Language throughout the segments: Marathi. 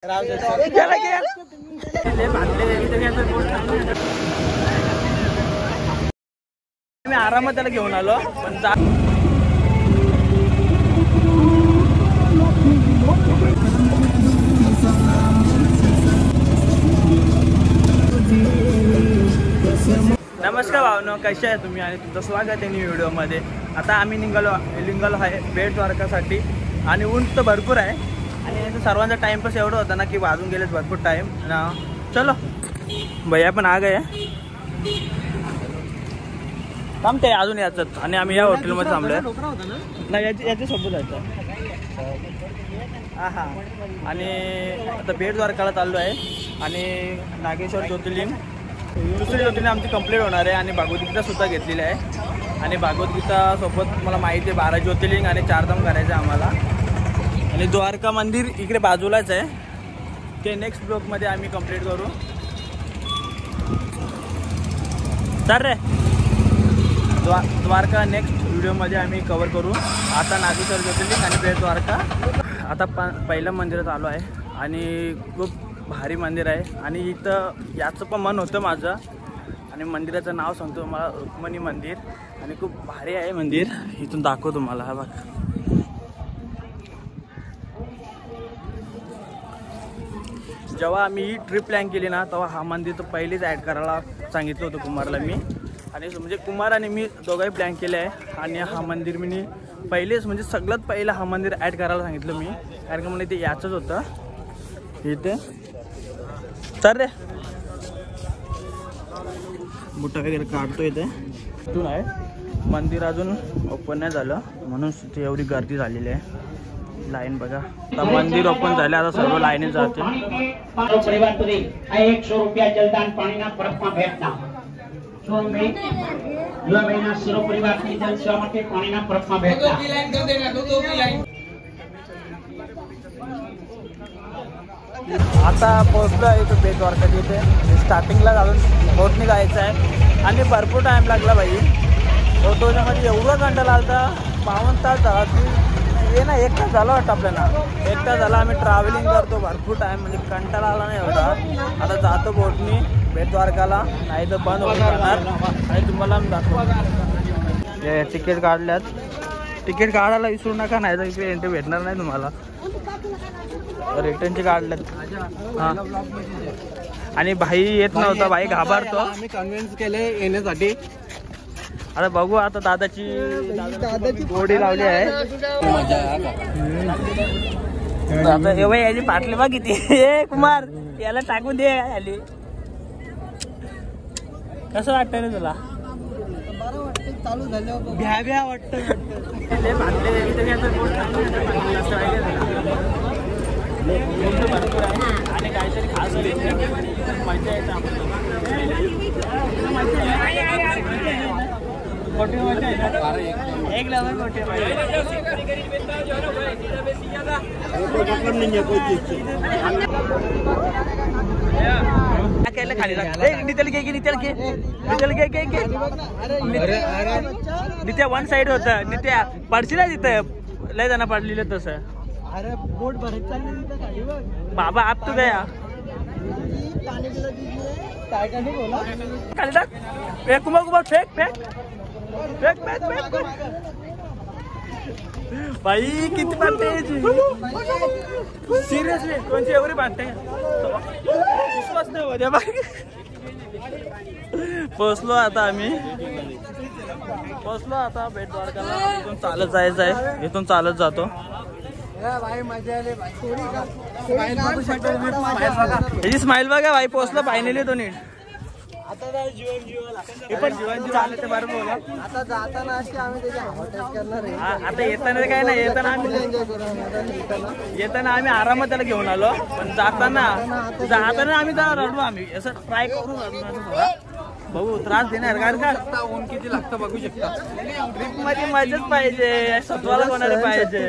मी आरामात त्याला घेऊन आलो पण नमस्कार भावनो, कसे आहे तुम्ही आणि तुमचं स्वागत आहे न्यू व्हिडिओमध्ये। आता आम्ही निघालो आहे बेट द्वारकासाठी आणि ऊन तर भरपूर आहे आणि सर्वांचा टाइमपास एवढं होता ना की वाजून गेलेच भरपूर टाइम ना। चलो भैया पण आ गए थांबते अजून याच आणि आम्ही या हॉटेलमध्ये थांबलोय ना याच्या सोबत जायचं हा। आणि आता बेट द्वारकाला चाललो आहे आणि नागेश्वर ज्योतिर्लिंग दुसरी ज्योतिर्लिंग आमची कंप्लीट होणार आहे आणि भागवतगीता सुद्धा घेतलेली आहे आणि भागवतगीता सोबत मला माहिती आहे 12 ज्योतिर्लिंग आणि 4 धाम करायचं आम्हाला आणि द्वारका मंदिर इकडे बाजूलाच आहे ते नेक्स्ट ब्लॉगमध्ये आम्ही कंप्लीट करू। तर रे द्वारका नेक्स्ट व्हिडिओमध्ये आम्ही कव्हर करू। आता नागेश्वर ज्योतिर्लिंग आणि बेट द्वारका आता पहिल्या मंदिरात आलो आहे आणि खूप भारी मंदिर आहे आणि इथं याचं पण मन होतं माझं आणि मंदिराचं नाव सांगतो मला रुक्मिणी मंदिर आणि खूप भारी आहे मंदिर। इथून दाखवतो तुम्हाला हा बघ। जेव्हा आम्ही ही ट्रिप प्लॅन केली ना तेव्हा हा मंदिर तर पहिलेच ॲड करायला सांगितलं होतं कुमारला मी आणि म्हणजे कुमार आणि मी दोघंही प्लॅन केले आहे आणि हा मंदिर मी पहिलेच म्हणजे सगळ्यात पहिलं हा मंदिर ॲड करायला सांगितलं मी कारण का मला ते याचंच होतं इथे। चल रे बुट्टा वगैरे काढतो इथे इथून आहे मंदिर अजून ओपन नाही झालं म्हणून तिथे एवढी गर्दी झालेली आहे। लाईन बघा आता मंदिर ओपन झाले आता सर्व लाईने जाते। 100 रुपया जलदान पाणीना परतમાં भेटના જો મે યુવા મહિના સર્વ પરિવારની જલ સેવા માટે પાણીના પરતમાં भेटના દો લાઈન कर देना दो की लाईन। आता पोहोचलो आहे इथं बेट द्वारका इथे स्टार्टिंगला जाऊन बोटने जायचं आहे आणि भरपूर टाईम लागला भाई ऑटोच्यामध्ये एवढा घंटा लागला 52 तास झाला की हे ना 1 तास झाला वाटतं आपल्याला 1 तास झाला आम्ही ट्रॅव्हलिंग करतो भरपूर टाईम म्हणजे कंटाळा आला नाही एवढा। आता जातो बोटनी बेट द्वारकाला नाही तर बंद होऊन जाणार आणि तुम्हाला दाखवतो तिकीट काढल्यात तिकीट काढायला विसरू नका नाही तर इकडे एंट्री भेटणार नाही तुम्हाला रिटर्नचे काढल्यात हां आणि भाई येत नव्हता भाई घाबरतो आम्ही कन्व्हिन्स केले येण्यासाठी। आता बघू आता दादाची गोडी लावली आहे आता हे भाई याची पाटली बघ किती ए कुमार याला टाकून दे आली कसं वाटतं रे तुला चालू झालं भ्या भ्या वाटतं भरपूर आहे आणि काहीतरी खास मजा येतं मोठे मोठे एक लेवल मोठे खाली नित्या वन साइड होतं नित्या पडशी ना तिथं लय जण पडलेलं तसं। अरे बोट भरत बाबा आप तो गया Kumar Kumar fake fake fake fake fake भाई किती बांधते सिरियसली कोणची एवढी बांधते विश्वास नाही होत्या बाई। पोचलो आता आम्ही पोचलो आता बेट द्वारकाला इथून चालत जायचं आहे इथून चालत जातो। स्माइल बघा भाई पोचलो फायनली तो नीट आता येताना काय नाही येताना आम्ही आरामात त्याला घेऊन आलो पण जाताना आम्ही रडलो आम्ही असं ट्राय करून बघू त्रास देणार कारण का ऊन किती लागतं बघू शकता। ट्रिप मध्ये मजाच पाहिजे सत्वाला कोणाला पाहिजे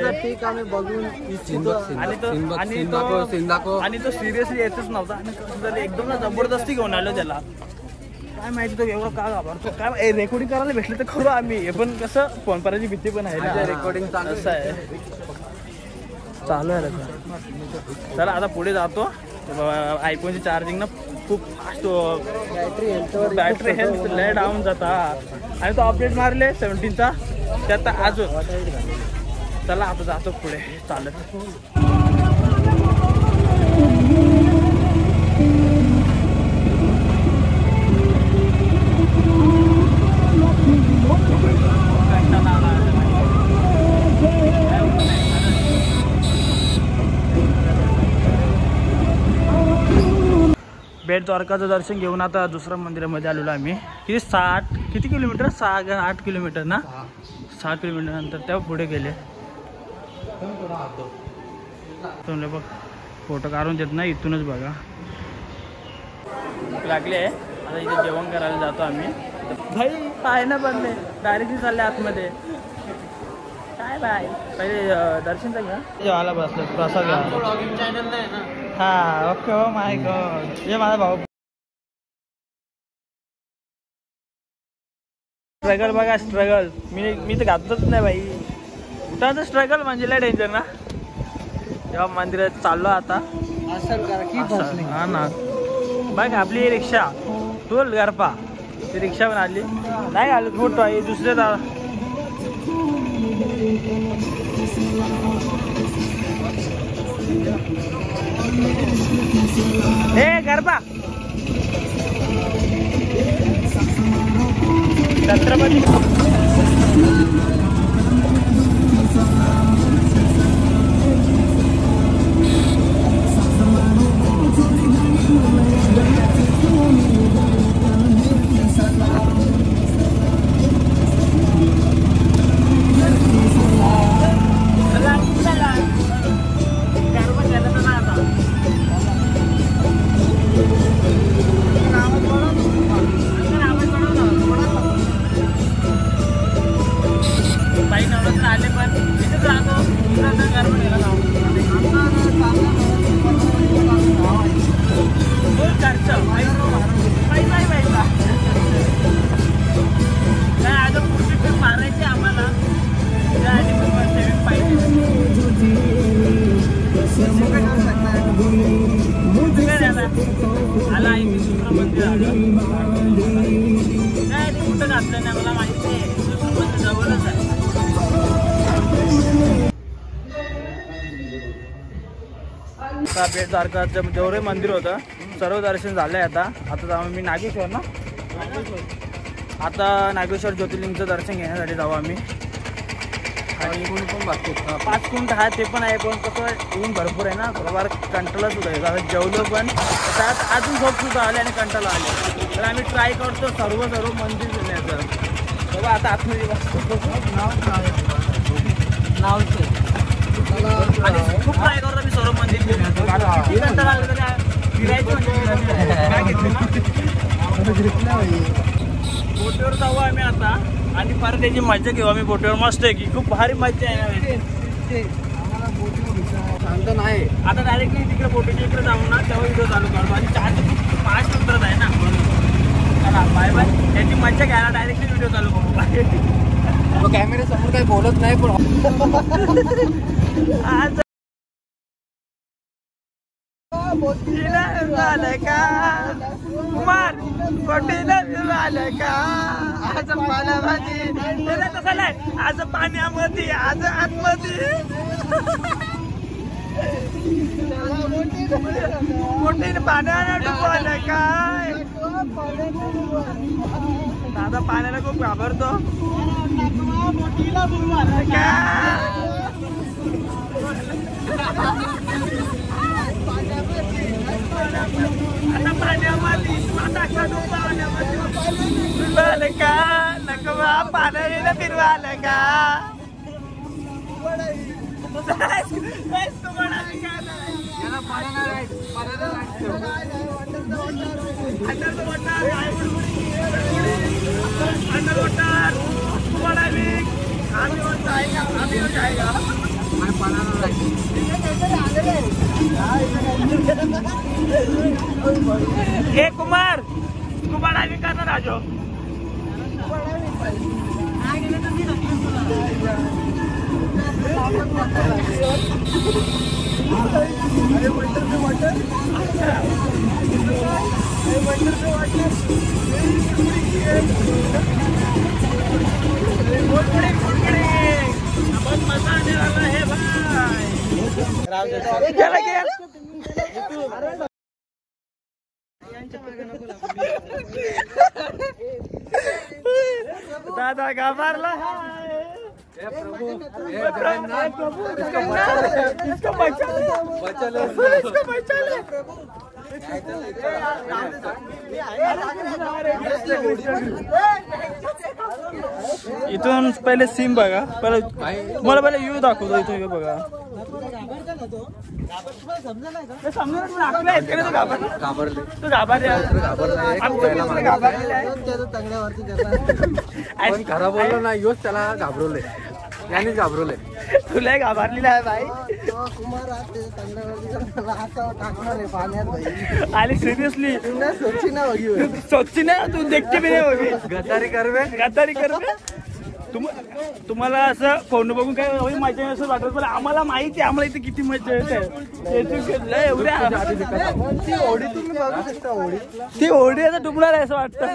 बघून आणि तो सिरियसली येतच नव्हता आणि एकदम जबरदस्ती घेऊन आलो त्याला काय माहिती तो एवढं का घाबरतो काय रेकॉर्डिंग करायला भेटलं तर करू आम्ही हे पण कसं फोन करायची भीती पण आहे ना रेकॉर्डिंग असं आहे चालू आहे त्याचा. चला आता पुढे जातो. आयफोनची चार्जिंग ना खूप फास्ट बॅटरी हेल्थ लय डाऊन जाता आणि तो अपडेट मारले 17चा त्यात अजून. चला आता जातो पुढे चालत. बेट द्वारकाचं दर्शन घेऊन आता दुसऱ्या मंदिरामध्ये आलेलो आम्ही. किती किलोमीटर 6-8 किलोमीटर ना. 6 किलोमीटर नंतर तेव्हा पुढे गेले. तुम्ही बघ फोटो काढून देत नाही इथूनच बघा. लागले आता इथे जेवण करायला जातो आम्ही. भाई पाय ना बनले डायरेक्टली चालले आतमध्ये. काय बाय पहिले दर्शन तर घ्या. जेवायला बसलो प्रसाद घ्या. चॅनल नाही ना. हा ओके. हो माय गॉड. ये माझा भाऊ. स्ट्रगल बघा स्ट्रगल. मी तर घातलंच नाही भाई. उठायचं स्ट्रगल म्हणजे लय डेंजर ना. जेव्हा मंदिरात चाललो आता हा ना. बघ आपली रिक्षा टोल गरपा ती रिक्षा पण आली नाही आली फोटो आहे दुसरे. हे गरबा छत्रपती. बेट द्वारकाचं जेवढे मंदिर होतं सर्व दर्शन झालंय. आता जाऊ मी नागेश्वर ना. आता नागेश्वर ज्योतिर्लिंगचं दर्शन घेण्यासाठी जाऊ आम्ही. आणि कोणी पण बाकी 5 कुंड आहे ते पण आहे. पण कसं ऊन भरपूर आहे ना थोडंफार कंटाळा सुद्धा आहे. आता जेवलो पण त्यात अजून झोप सुद्धा आले आणि कंटाळा आले. तर आम्ही ट्राय करतो सर्व मंदिर घेण्याचं. बघा आता आतमध्ये बसतो नावचं आणि खूप ट्राय करतो मी सर्व मंदिर घेण्याचं. कंटाळा आलं तर फिरायचं म्हणजे बोटीवर जाऊ आम्ही आता आणि परत त्याची मजा घेऊ आम्ही बोटीवर. मस्त आहे की खूप भारी मजा आहे ना. नाही आता डायरेक्टली तिकडे बोटीच्या इकडे जाऊ ना तेव्हा व्हिडिओ चालू करतो. आणि 4-5 नंतरच आहे ना. चला बाय बाय. त्याची मजा घ्यायला डायरेक्टली व्हिडिओ चालू करू. बाय. कॅमेरा समोर काही बोलत नाही पण आज झालं का कुमार बोटीला आलं का. आज पाण्यामध्ये कसं नाही आज पाण्यामध्ये आज आतमध्ये बोटीने पाण्याला डुबवलं काय. दादा पाण्याला खूप घाबरतो. आता पाण्यामध्ये फिरवालं का नको बा. पाण्याला फिरवालं का. हे कुमार स्कूबा डायव्हिंग करणार राजो. दादा घाबरला इथून पहिले सीम बघा, पहिले मला पहिले यू दाखवतो इथून बघा. खरा बोललो ना योच त्याला घाबरवले, याने घाबरवले. तुला घाबरलेला आहे भाई. आणि सिरियसली सोची ना तू देखते भी नाही होगी. गद्दारी करवे. तुम्हाला असं फोन बघून काय मजा असं वाटत, पण आम्हाला माहिती आहे आम्हाला इथे किती मजा येते. ती होडी आता डुबणार आहे असं वाटतं.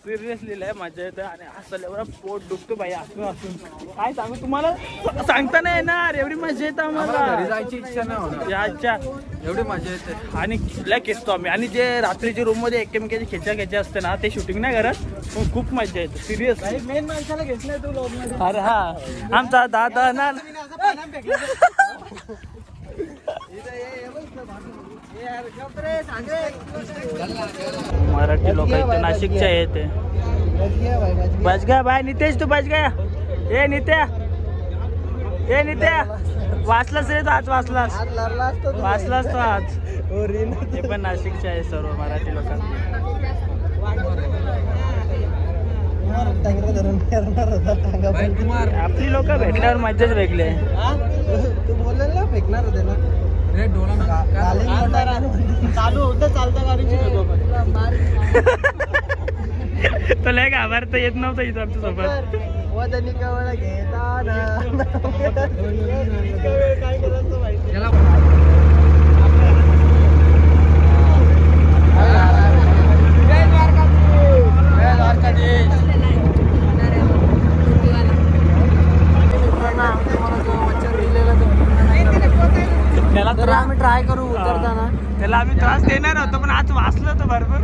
सिरियसली लय मजा येते आणि असं एवढा पोट दुखतो बाई असून असून काय सांगू तुम्हाला, सांगता नाही येणार एवढी मजा येते आम्हाला. घरी जायची इच्छा नाही होणार, अच्छा एवढी मजा येते. आणि लय खेचतो आम्ही. आणि जे रात्रीच्या रूम मध्ये एकमेकांची खेचा असते ना ते शूटिंग नाही करत, पण खूप मजा येते सिरियसली. मेन माणसाला घेतलंय तू. अरे हा आमचा दादा ना मराठी लोक इथे नाशिकच्या येते. बच गया बाय नितेश, तू बच गया. ए नित्या वाचलास रे तू, आज वाचलास तू आज. हे पण नाशिकचे आहे सर्व मराठी लोक. आपली लोक भेटल्यावर मजाच वेगळी आहे. तू बोललेल ना फेकणार होते ना. चालू होतं चालतं गाडीची. तो लय घाबरता येत नव्हतं इथं आमच्या सोबत. काय करायचं माहिती. त्याला तर आम्ही ट्राय करू उतरताना. त्याला आम्ही त्रास देणार होतो, पण आज वाचलं होतं भरपूर.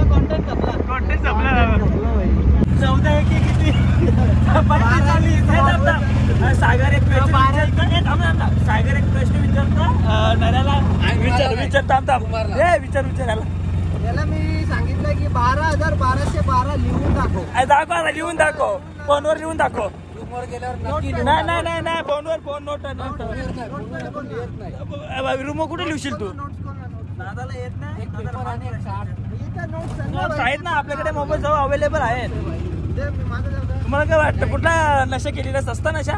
कॉन्टेंट संपला. 14 एक किती सागर एक प्रश्न विचारतो नऱ्याला. विचार याला मी सांगितलं की 12,1212 लिहून दाखव. लिहून दाखव, फोनवर लिहून दाखव. नाही फोन नोट रूम कुठे लिहशील तू. दादाला येत नाही. नोट्स आहेत ना आपल्याकडे, मोबाईल जवळ अवेलेबल आहेत. तुम्हाला काय वाटतं कुठला नशा केलेला, सस्ता नशा?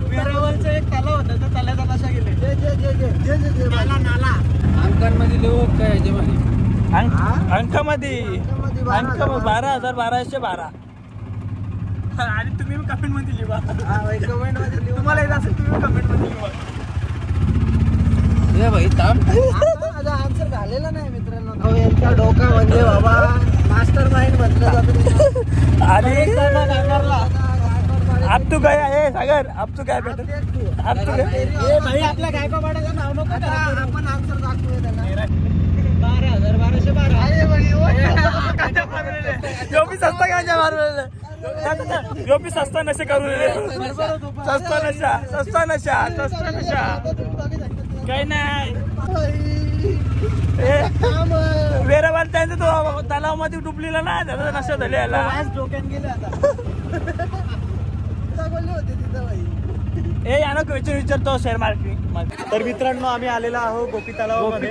वेरावळचं एक तलाव होतं, त्या तल्याचा नशा केले. अंकांमध्ये लिहू काय याच्यामध्ये? अंकामध्ये 12,1212. आणि तुम्ही कमेंट मध्ये लिहा. कमेंट मध्ये लिहू. तुम्हाला येत असेल तुम्ही कमेंट मध्ये लिहा. हे भाई आन्सर झालेला नाही मित्रांनो. यांचा डोका म्हणजे बाबा मास्टर माइंड म्हटलं जातं. आणि अब तू गया हे सागर, अब तू काय भेटत. अब तू भाई आपल्या गायकवाडाचं नाव नको. आपण आन्सर दाखवूया त्यांना. 12,1212. यो भी सस्ता गांजा मारलेला. यो भी सस्ता नशा करू. सस्ता नशा काही नाही. वेरावाल त्यांचा तो तलावामध्ये डुबलेला ना, त्याचा नशा झालेला. यानं क्वेश्चन विचारतो शेअर मार्केट. तर मित्रांनो आम्ही आलेलो आहोत गोपी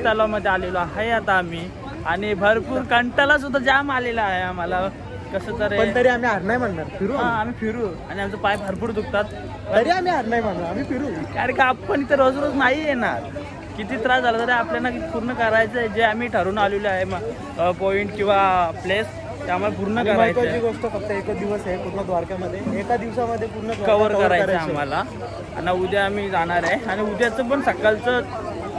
तलावामध्ये आलेलो आहे आता आम्ही. आणि भरपूर कंटाळा सुद्धा जाम आलेला आहे आम्हाला. कसं तर पण तरी आम्ही हार नाही म्हणणार. फिरू आम्ही फिरू. आणि आमचे पाय भरपूर दुखतात तरी आम्ही हार नाही म्हणणार. आम्ही फिरू. कारण का आपण इथे रोज नाही येणार. किती त्रास झाला तरी आपल्याला पूर्ण करायचं आहे. जे आम्ही ठरवून आलेलो आहे पॉईंट किंवा प्लेस ते आम्हाला पूर्ण करायचं आहे. गोष्ट फक्त एकच दिवस आहे पूर्ण द्वारकामध्ये, एका दिवसामध्ये पूर्ण कव्हर करायचं आहे आम्हाला. आणि उद्या आम्ही जाणार आहे आणि उद्याचं पण सकाळचं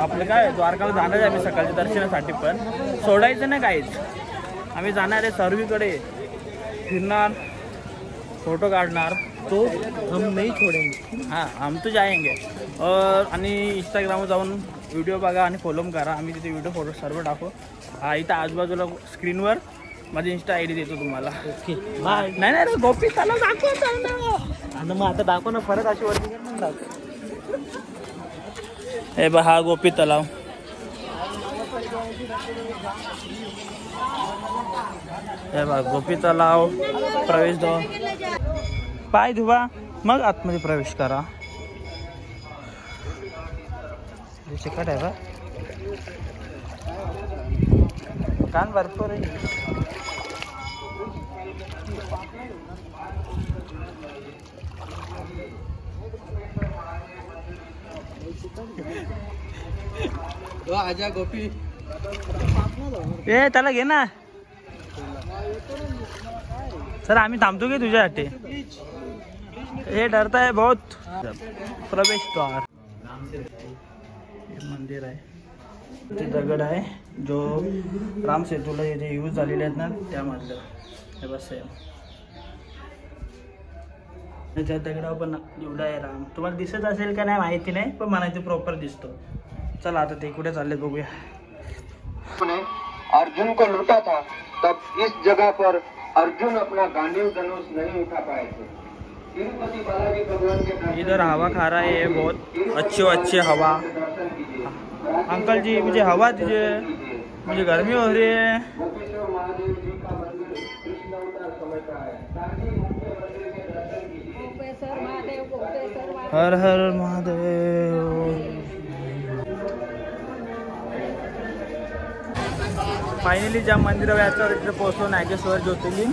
आपलं काय द्वारकाला जाणार आहे आम्ही सकाळच्या दर्शनासाठी. पण सोडायचं नाही काहीच, आम्ही जाणार आहे सर्वीकडे फिरणार, फोटो काढणार. तो हम नाही छोडेंगे. हां हम तो जाएंगे. आणि इंस्टाग्रामवर जाऊन व्हिडिओ बघा आणि फॉलो करा. आम्ही तिथे व्हिडिओ फोटो सर्व टाकू. इथं आजूबाजूला स्क्रीनवर माझी इंस्टा ID देतो तुम्हाला. Okay bye. नाही नाही गोपी तलाव दाखवतो ना. आणि मग आता दाखव ना परत अशी वरती कर ना दाखव. हे बघा हा गोपी तलाव. हे बघा गोपी तलाव प्रवेशद्वार. पाय धुवा मग आतमध्ये प्रवेश करा. चिकट आहे बा, कान भरपूर आहे. आजा गोपी ए त्याला घे ना सर. आम्ही थांबतो की तुझ्यासाठी. हे डरताय बहुत. प्रवेशद्वार मंदिर आहे. ते दगड आहे जो राम सेतूला जे यूज झालेले आहेत ना त्यामधलं. हे बस आहे त्या दगडावर पण एवढा आहे राम. तुम्हाला दिसत असेल का नाही माहिती नाही, पण मला इथे प्रॉपर दिसतो. चला आता ते कुठे चालले बघूया. अर्जुन को लूटा था तब इस जगह पर अर्जुन अपना गांडीव धनुष नहीं उठा पाए थे. तिरुपति बालाजी भगवान के इधर हवा खा रहा है बहुत अच्छी हवा. अंकल जी मुझे हवा दीजिए, मुझे गर्मी हो रही है. गोपेश्वर महादेव जी का मंदिर कृष्ण अवतार समय का है. हर हर महादेव. फायनली ज्या मंदिरावर याच्यावर इथे पोहोचलो नागेश्वर ज्योतिर्लिंग.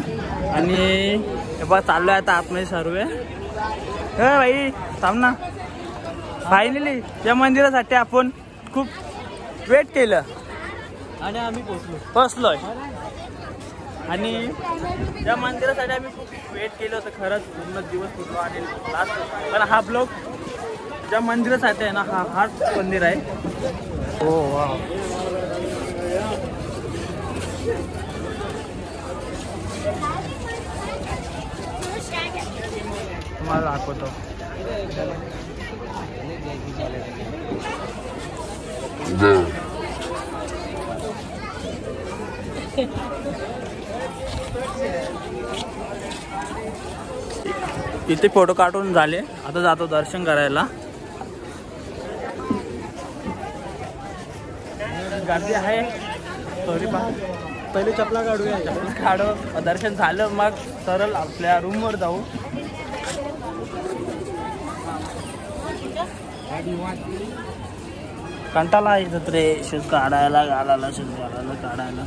आणि हे बघा चाललो आहे आता आतमध्ये सर्व. हे भाई थांब ना. फायनली या मंदिरासाठी आपण खूप वेट केलं आणि आम्ही पोचलोय. आणि या मंदिरासाठी आम्ही खूप वेट केलं होतं खरंच. पूर्ण दिवस पूर्ण आणि लास्ट. पण हा ब्लॉग ज्या मंदिरासाठी आहे ना, हाच मंदिर आहे. हो वा. तुम्हाला दाखवतो. इथे फोटो काढून झाले. आता जातो दर्शन करायला. गर्दी आहे तरी पहिले चपला काढूया. काढू. दर्शन झालं मग सरळ आपल्या रूमवर जाऊ. कंटाळा येतात रे शूज काढायला घालायला, शूज घालायला काढायला.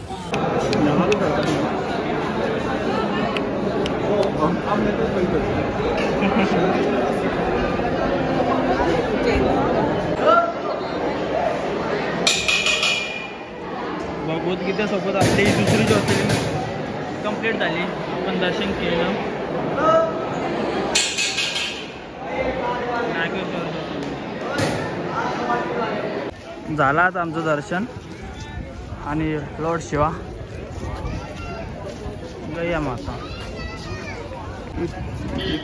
भगवद्गीतेसोबत आपली दुसरी ज्योतिर्लिंग कंप्लीट झाली. आपण दर्शन केलं. झालं आता आमचं दर्शन. आणि लॉर्ड शिवा गया माता.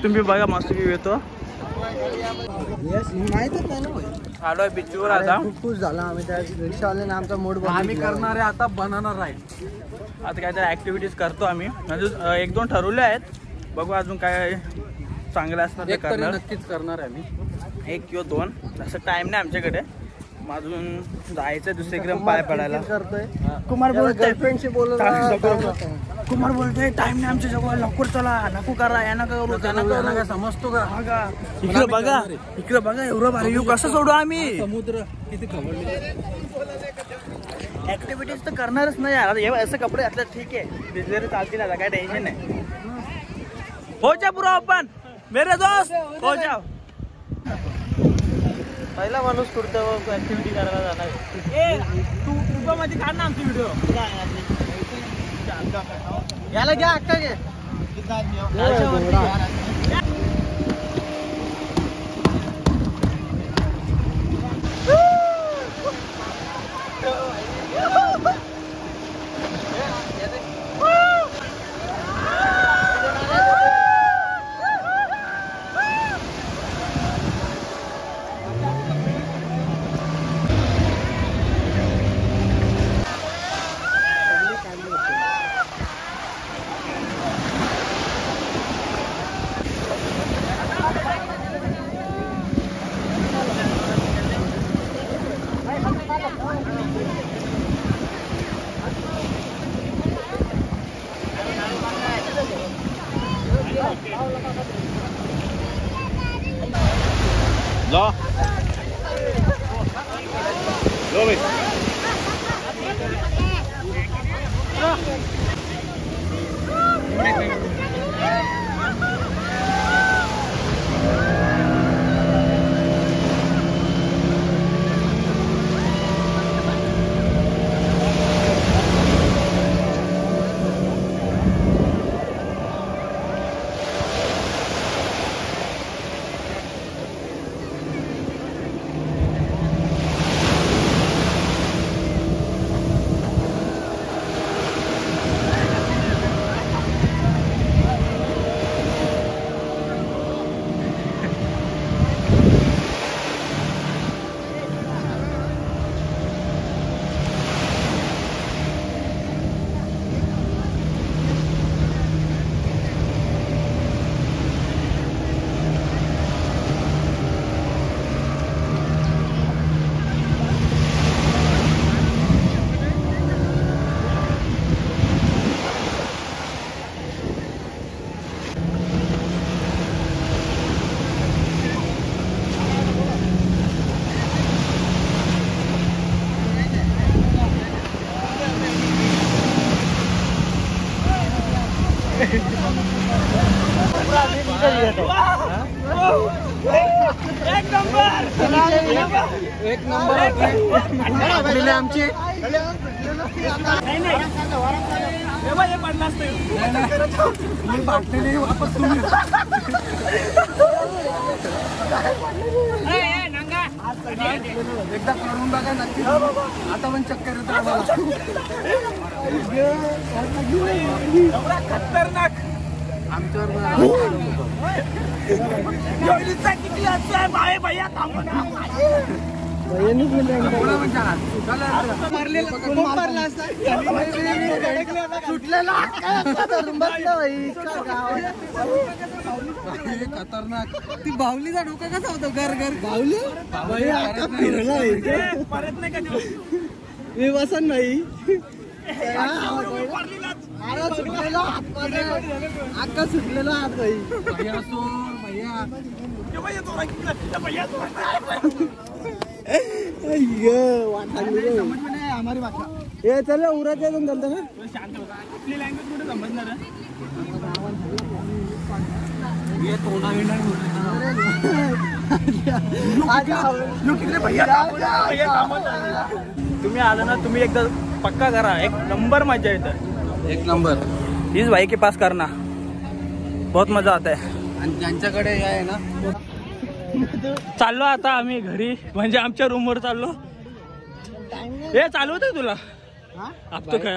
तुम्ही बघा मस्त व्ह्यू येतो. माहितच नाही ना. आलोय बीचवर आता. खूप खुश झाला आम्ही. त्या रिक्षावाल्याने आमचा मूड. आम्ही करणार आहे आता बनाना राईड. आता काहीतरी ॲक्टिव्हिटीज करतो आम्ही. म्हणजे 1-2 ठरवले आहेत. बघू अजून काय चांगलं असणार ते करणार. नक्कीच करणार आहे आम्ही. 1 किंवा 2. असं टाइम नाही आमच्याकडे. अजून जायचं दुसरीकडे पाय पडायला. कुमार बोलतोय फ्रेंडशी बोलत. कुमार बोलतोय टाइम नाही आमच्या जवळ. लवकर चला. नको करा या नका करू त्या नका करू. समजतो का? हा का. इकडे बघा एवढं भारी व्ह्यू. कसं सोडू आम्ही. समुद्र किती खवळले. ऍक्टिव्हिटीज तर करणारच नाही यार. हे असं कपडे घातले ठीक आहे. भिजलेले चालतील आता काय टेन्शन नाही. हो जा पुरा आपण मेरे दोस्त हो जाओ. पहिला माणूस कुठं ऍक्टिव्हिटी करायला जाणार तू उभा मध्ये काढ ना आमची व्हिडिओ. याला घ्या अक्का घे. लो भाई एक नंबर आमची एकदा करून बघा नक्की. आता पण चक्कर येतो आम्हाला. खतरनाक आमच्यावर खतरनाक. ती बाहुलीचा डोका कसा होता घर घर बाहुली फिरला परत नाही कधी मी बसन नाही. आका सुटलेला हात भाई असो हमारी बात हे चल उरात जाऊन चालतं ना. शांत होता आपली लँग्वेज कुठे समजणार आहे. तुम्ही आला ना तुम्ही एकदा पक्का करा. एक नंबर मजा येतं. एक नंबर इस भाई के पास करना बहुत मजा आता है. आणि ज्यांच्याकडे आहे ना चाललो आता आम्ही घरी म्हणजे आमच्या रूम वर चाललो. हे चालू होतं तुला अब तो काय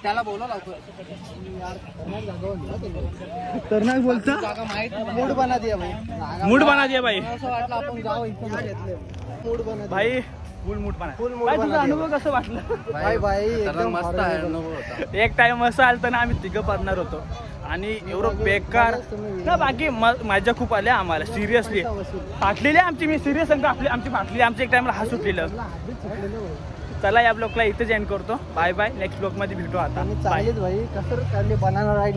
त्याला बोला खतरनाक बोलता. मूड बना दिया भाई. मूड बना दिया भाई. असं वाटलं आपण जाऊ इथं मूड बना भाई फुल मूड बना. फुल मूड भाई तुझा बना अनुभव कसं वाटलं. भाई भाई एकदम मस्त आहे अनुभव होता. एक टाइम असं आलं ना आम्ही तिघं पडणार होतो आणि एवढं बेकार ना. बाकी मजा खूप आल्या आम्हाला सिरियसली. फाटलेली आमची मी सिरियस सांगतो आमची फाटलेली आमची एक टाइमला हात सुटलेलं. चला या ब्लॉगला इथेच एंड करतो. Bye bye. नेक्स्ट ब्लॉग मध्ये भेटू आता. चालेल भाई कसं बनणार आहे.